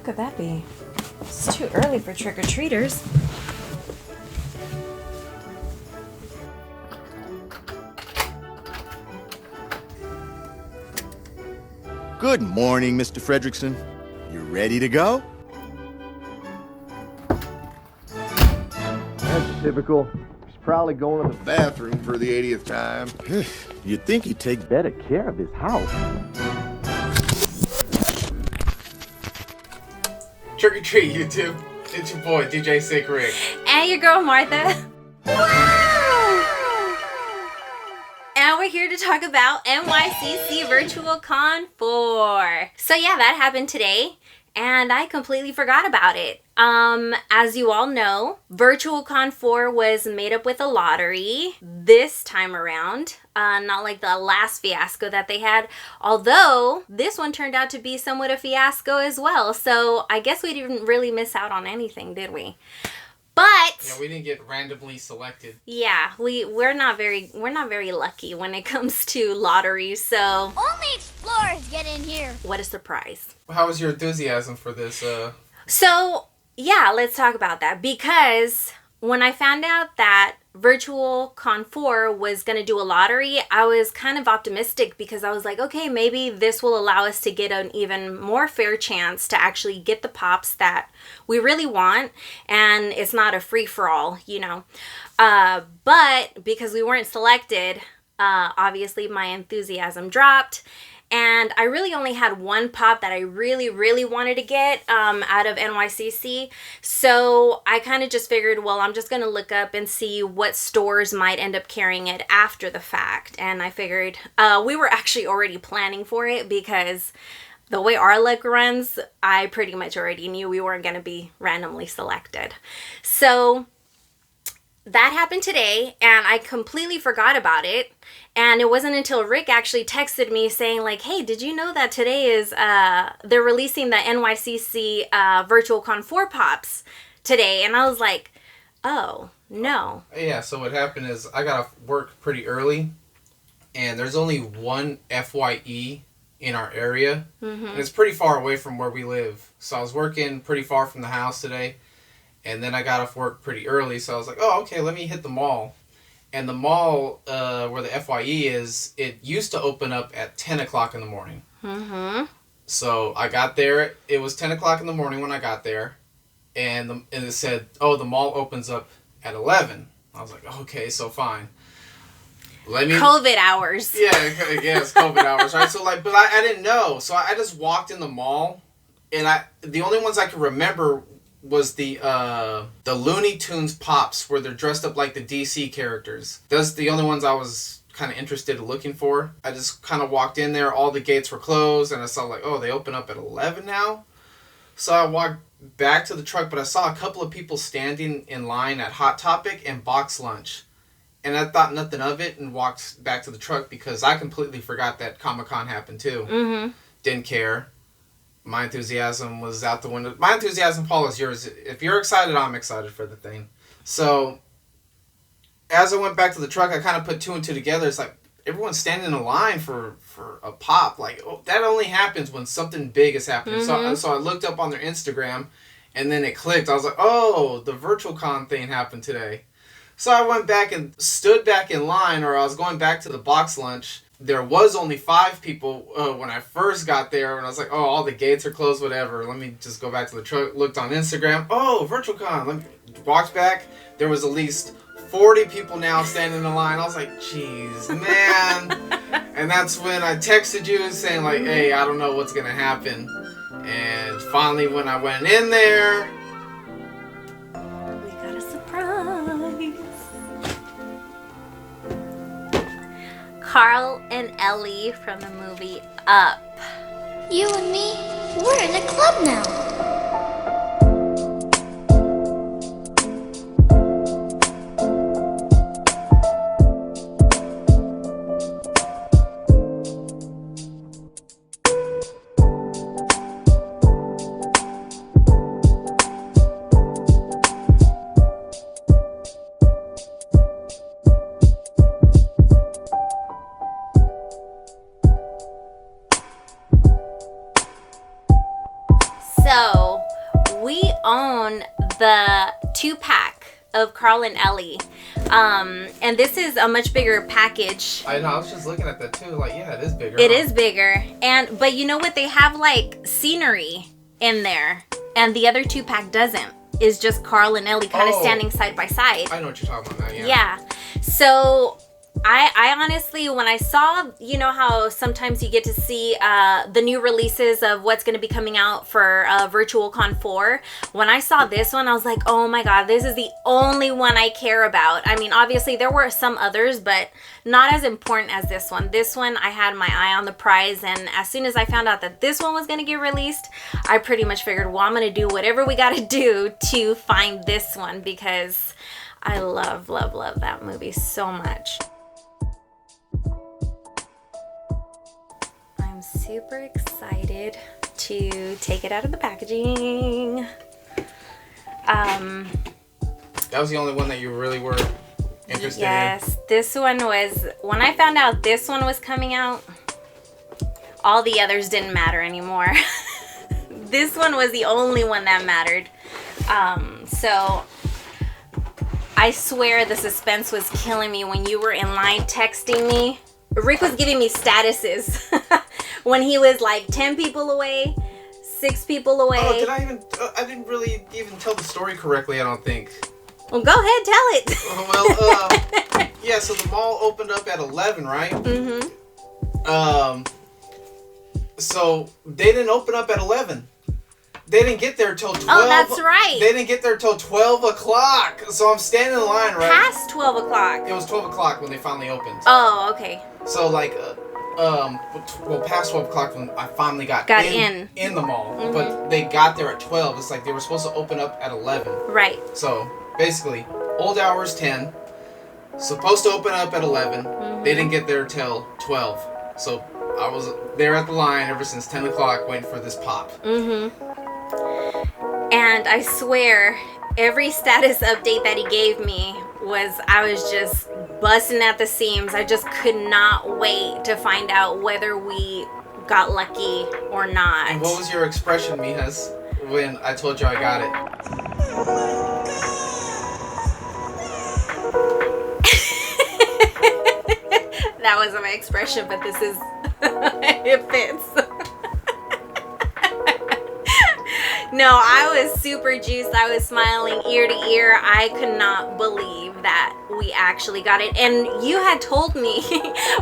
could that be? It's too early for trick-or-treaters. Good morning, Mr. Fredrickson. You ready to go? That's typical. He's probably going to the bathroom for the 80th time. You'd think he'd take Better care of his house. Trick or treat, YouTube. It's your boy, DJ Sick Rick. And your girl, Martha. And we're here to talk about NYCC Virtual Con IV. So yeah, that happened today, and I completely forgot about it. As you all know, Virtual Con IV was made up with a lottery this time around. Not like the last fiasco that they had. Although, this one turned out to be somewhat a fiasco as well. So, I guess we didn't really miss out on anything, did we? But yeah, we didn't get randomly selected. Yeah, we're not very lucky when it comes to lotteries. So only explorers get in here. What a surprise! How was your enthusiasm for this? So yeah, let's talk about that, because when I found out that Virtual Con IV was going to do a lottery, I was kind of optimistic, because I was like, okay, maybe this will allow us to get an even more fair chance to actually get the pops that we really want, and it's not a free-for-all, you know. But because we weren't selected, obviously my enthusiasm dropped. And I really only had one pop that I really, really wanted to get out of NYCC. So I kind of just figured, well, I'm just going to look up and see what stores might end up carrying it after the fact. And I figured we were actually already planning for it, because the way our luck runs, I pretty much already knew we weren't going to be randomly selected. So that happened today, and I completely forgot about it. And it wasn't until Rick actually texted me saying, like, hey, did you know that today is, they're releasing the NYCC Virtual Con IV Pops today? And I was like, oh, no. Yeah, so what happened is I got off work pretty early, and there's only one FYE in our area. Mm-hmm. And it's pretty far away from where we live. So I was working pretty far from the house today, and then I got off work pretty early, so I was like, oh, okay, let me hit the mall. And the mall where the FYE is, it used to open up at 10 o'clock in the morning. Mm-hmm. So I got there. It was 10 o'clock in the morning when I got there. And it said, oh, the mall opens up at 11. I was like, okay, so fine. COVID hours. Yeah, it's COVID hours, right? So, but I didn't know. So I just walked in the mall. And the only ones I could remember was the Looney Tunes Pops, where they're dressed up like the DC characters. Those are the only ones I was kind of interested in looking for. I just kind of walked in there, all the gates were closed, and I saw like, oh, they open up at 11 now? So I walked back to the truck, but I saw a couple of people standing in line at Hot Topic and Box Lunch. And I thought nothing of it and walked back to the truck, because I completely forgot that Comic-Con happened too. Mm-hmm. Didn't care. My enthusiasm was out the window. My enthusiasm, Paul, is yours. If you're excited, I'm excited for the thing. So, as I went back to the truck, I kind of put two and two together. It's like, everyone's standing in line for a pop. Like, oh, that only happens when something big is happening. Mm-hmm. So I looked up on their Instagram, and then it clicked. I was like, oh, the Virtual Con thing happened today. So I went back and stood back in line, or I was going back to the box lunch. There was only 5 people when I first got there, and I was like, oh, all the gates are closed, whatever. Let me just go back to the truck. Looked on Instagram. Oh, Virtual Con. Walked back. There was at least 40 people now standing in line. I was like, jeez, man. And that's when I texted you saying, like, hey, I don't know what's going to happen. And finally, when I went in there, we got a surprise. Carl and Ellie from the movie Up. You and me, we're in a club now. So the 2-pack of Carl and Ellie. And this is a much bigger package. I know, I was just looking at that too. Like, yeah, it is bigger. It is bigger. But you know what? They have like scenery in there. And the other 2-pack doesn't. It's just Carl and Ellie kind of standing side by side. I know what you're talking about now, yeah. Yeah. So I honestly, when I saw, you know how sometimes you get to see the new releases of what's going to be coming out for Virtual Con 4, when I saw this one, I was like, oh my God, this is the only one I care about. I mean, obviously there were some others, but not as important as this one. This one, I had my eye on the prize, and as soon as I found out that this one was going to get released, I pretty much figured, well, I'm going to do whatever we got to do to find this one, because I love, love, love that movie so much. I'm super excited to take it out of the packaging. That was the only one that you really were interested in? Yes, this one was, when I found out this one was coming out, all the others didn't matter anymore. This one was the only one that mattered. So I swear the suspense was killing me when you were in line texting me. Rick was giving me statuses when he was like 10 people away, 6 people away. Oh, I didn't really even tell the story correctly, I don't think. Well, go ahead, tell it. Yeah, so the mall opened up at 11, right? Mm-hmm. So they didn't open up at 11. They didn't get there till 12. Oh, that's right. They didn't get there till 12 o'clock. So I'm standing in line, right? Past 12 o'clock. It was 12 o'clock when they finally opened. Oh, okay. So like, past 12 o'clock when I finally got in the mall. Mm-hmm. But they got there at 12. It's like they were supposed to open up at 11. Right. So basically, old hours 10. Supposed to open up at 11. Mm-hmm. They didn't get there till 12. So I was there at the line ever since 10 o'clock waiting for this pop. Mm-hmm. And I swear, every status update that he gave me I was just busting at the seams. I just could not wait to find out whether we got lucky or not. And what was your expression, Mijas, when I told you I got it? That wasn't my expression, but this is, it fits. No, I was super juiced. I was smiling ear to ear. I could not believe that we actually got it. And you had told me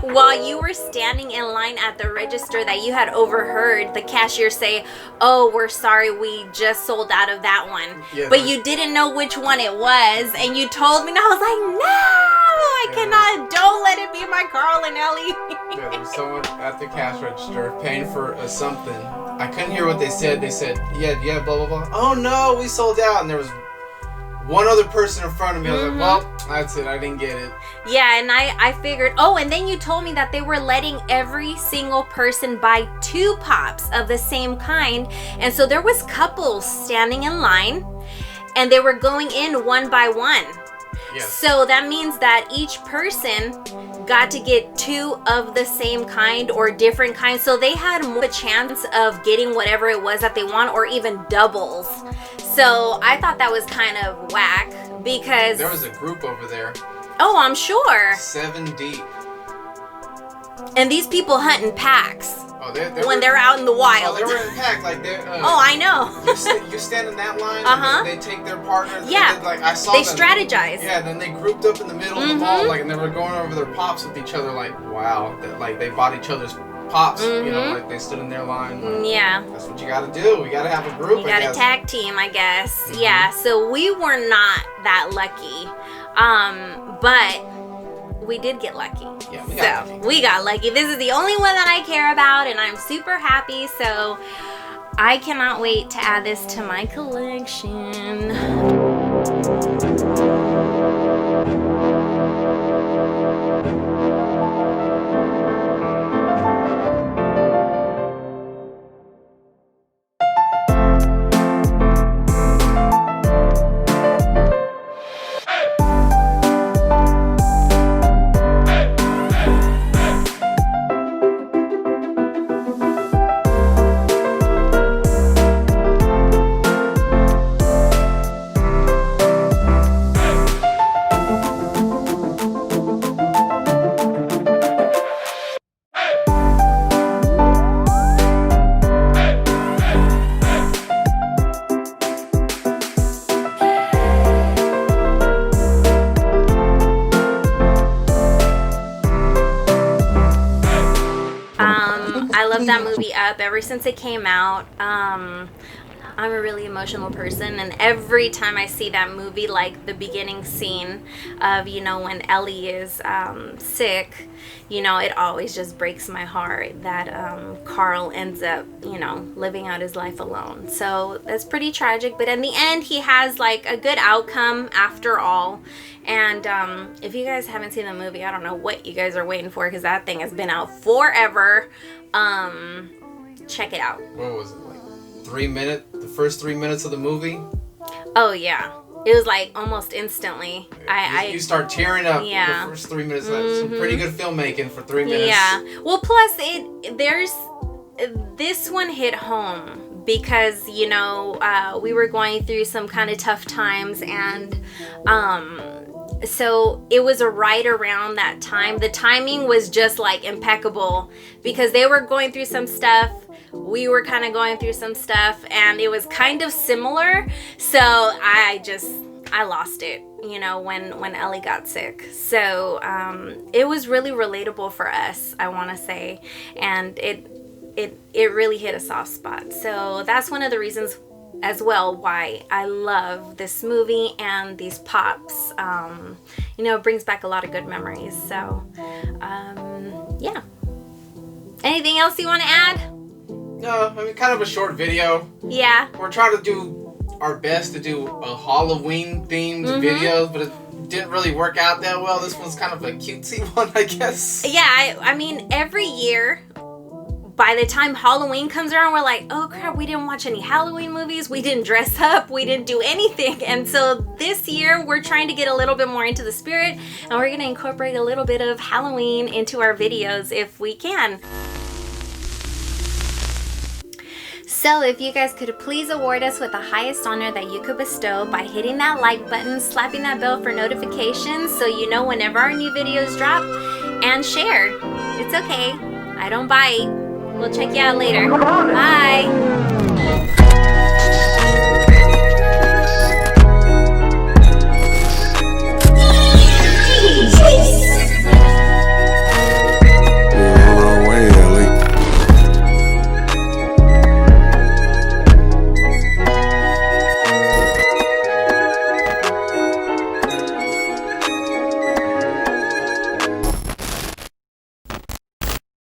while you were standing in line at the register that you had overheard the cashier say, oh, we're sorry, we just sold out of that one. Yeah, but you didn't know which one it was. And you told me, and I was like, no, I cannot. Don't let it be my Carl and Ellie. Yeah, there was someone at the cash register paying for something. I couldn't hear what they said. They said, yeah, blah, blah, blah. Oh, no, we sold out. And there was one other person in front of me. I was like, well, that's it. I didn't get it. Yeah, and I figured, oh, and then you told me that they were letting every single person buy 2 pops of the same kind. And so there was couples standing in line, and they were going in one by one. Yes. So that means that each person got to get 2 of the same kind or different kinds. So they had more of a chance of getting whatever it was that they want, or even doubles. So I thought that was kind of whack because... There was a group over there. Oh, I'm sure. 7 deep. And these people hunt in packs. Oh, they're out in the wild. Oh, they were in pack, like they're. Oh, I know. You stand in that line. They take their partners. Yeah. Like I saw. They them. Strategize. Yeah. Then they grouped up in the middle of the mall, like, and they were going over their pops with each other. Like, wow. Like they bought each other's pops. You know, like they stood in their line. Like, yeah. That's what you got to do. We got to have a group. You got to tag team, I guess. Yeah. So we were not that lucky, but we did get lucky. Yeah, we got lucky. This is the only one that I care about, and I'm super happy. So I cannot wait to add this to my collection. love that movie Up ever since it came out. I'm a really emotional person, and every time I see that movie, like the beginning scene of, when Ellie is sick, it always just breaks my heart that Carl ends up, living out his life alone. So that's pretty tragic, but in the end, he has like a good outcome after all. And if you guys haven't seen the movie, I don't know what you guys are waiting for, because that thing has been out forever. Check it out. What was it, like 3 minutes? The first 3 minutes of the movie? Oh yeah, it was like almost instantly. You start tearing up. Yeah. The first 3 minutes. Some pretty good filmmaking for 3 minutes. Yeah. Well, plus this one hit home because we were going through some kind of tough times, and so it was right around that time. The timing was just like impeccable because they were going through some stuff. We were kind of going through some stuff, and it was kind of similar. So I lost it, when Ellie got sick. So it was really relatable for us, I want to say, and it really hit a soft spot. So that's one of the reasons as well why I love this movie and these pops. It brings back a lot of good memories. So yeah. Anything else you want to add? No, kind of a short video. Yeah. We're trying to do our best to do a Halloween themed video, but it didn't really work out that well. This one's kind of a cutesy one, I guess. Yeah, I mean, every year, by the time Halloween comes around, we're like, oh crap, we didn't watch any Halloween movies, we didn't dress up, we didn't do anything. And so this year, we're trying to get a little bit more into the spirit, and we're going to incorporate a little bit of Halloween into our videos if we can. So if you guys could please award us with the highest honor that you could bestow by hitting that like button, slapping that bell for notifications so you know whenever our new videos drop, and share. It's okay. I don't bite. We'll check you out later. Bye.